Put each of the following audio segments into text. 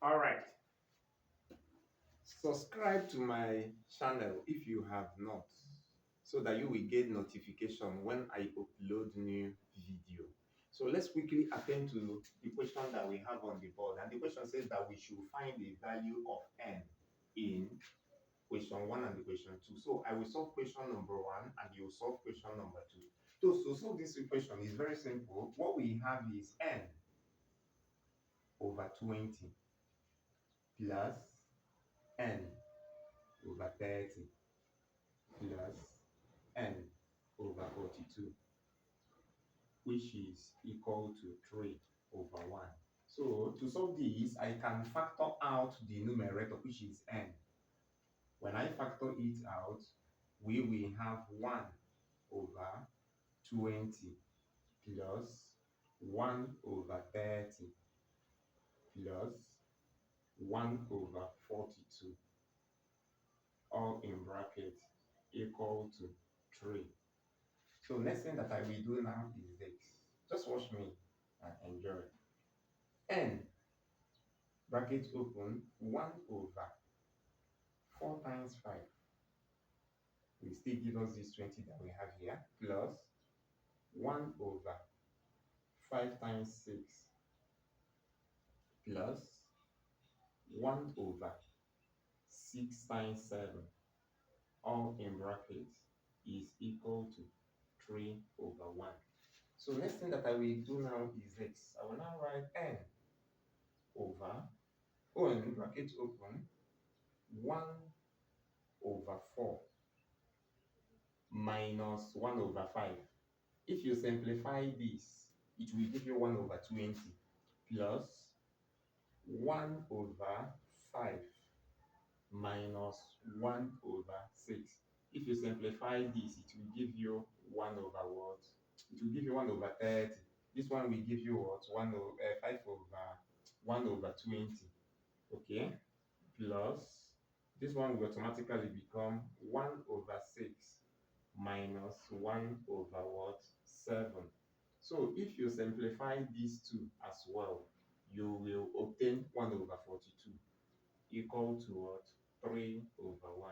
Alright, subscribe to my channel if you have not, so that you will get notification when I upload new video. So let's quickly attend to the question that we have on the board. And the question says that we should find the value of n in question 1 and the question 2. So I will solve question number 1 and you will solve question number 2. So to solve this equation is very simple. What we have is n over 20 plus n over 30 plus n over 42, which is equal to 3 over 1. So to solve this, I can factor out the numerator, which is n. When I factor it out, we will have 1 over 20 plus 1 over 30 plus 1 over 42, all in bracket, equal to 3. So next thing that I will do now is this. Just watch me and enjoy. N, bracket open, 1 over 4 times 5 will still give us this 20 that we have here, plus 1 over 5 times 6 plus 1 over 6 times 7, all in brackets, is equal to 3 over 1. So next thing that I will do now is this. I will now write n over, in bracket open, 1 over 4 minus 1 over 5. If you simplify this, it will give you 1 over 20 plus 1 over 5 minus 1 over 6. If you simplify this, it will give you 1 over what? It will give you 1 over 30. This one will give you what? 5 over 1 over 20. Okay? Plus, this one will automatically become 1 over 6 minus 1 over what? 7. So if you simplify these two as well, you will obtain 1 over 42 equal to what? 3 over 1.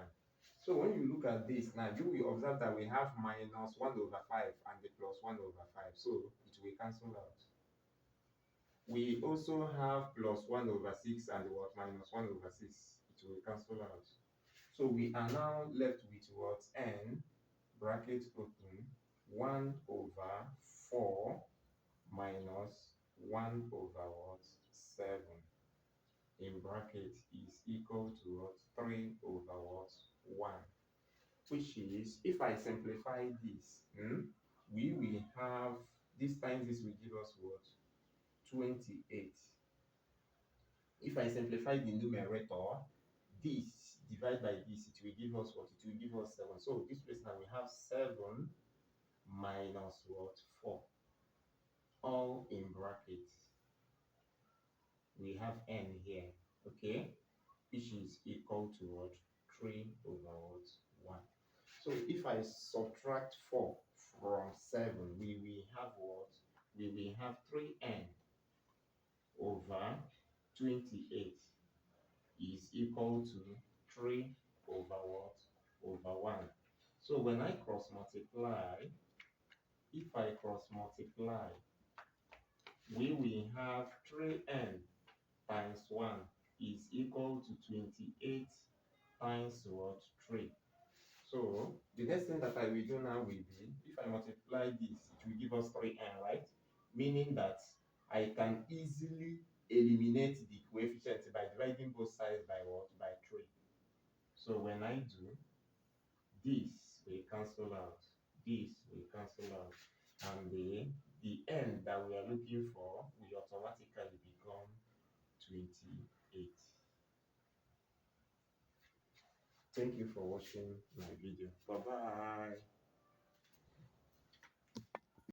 So when you look at this now, you will observe that we have minus 1 over 5 and the plus 1 over 5. So it will cancel out. We also have plus 1 over 6 and what? Minus 1 over 6. It will cancel out. So we are now left with what? N, bracket open, 1 over 4 minus 1 over what? 7 in bracket is equal to what? 3 over what? 1. Which is, if I simplify this, we will have, this times this will give us what? 28. If I simplify the numerator, this divided by this, it will give us what? It will give us 7. So this place now we have 7 minus what? 4, all in brackets. We have n here, okay, which is equal to what? 3 over what? 1. So if I subtract 4 from 7, we will have what? We will have 3n over 28 is equal to 3 over what? Over 1. So when I cross multiply, if I cross multiply, we will have 3n times 1 is equal to 28 times what? 3. So the next thing that I will do now will be, if I multiply this, it will give us 3n, right? Meaning that I can easily eliminate the coefficient by dividing both sides by what? By 3. So when I do, this will cancel out, this will cancel out, and the n that we are looking for will automatically become 28. Thank you for watching my video. Bye bye.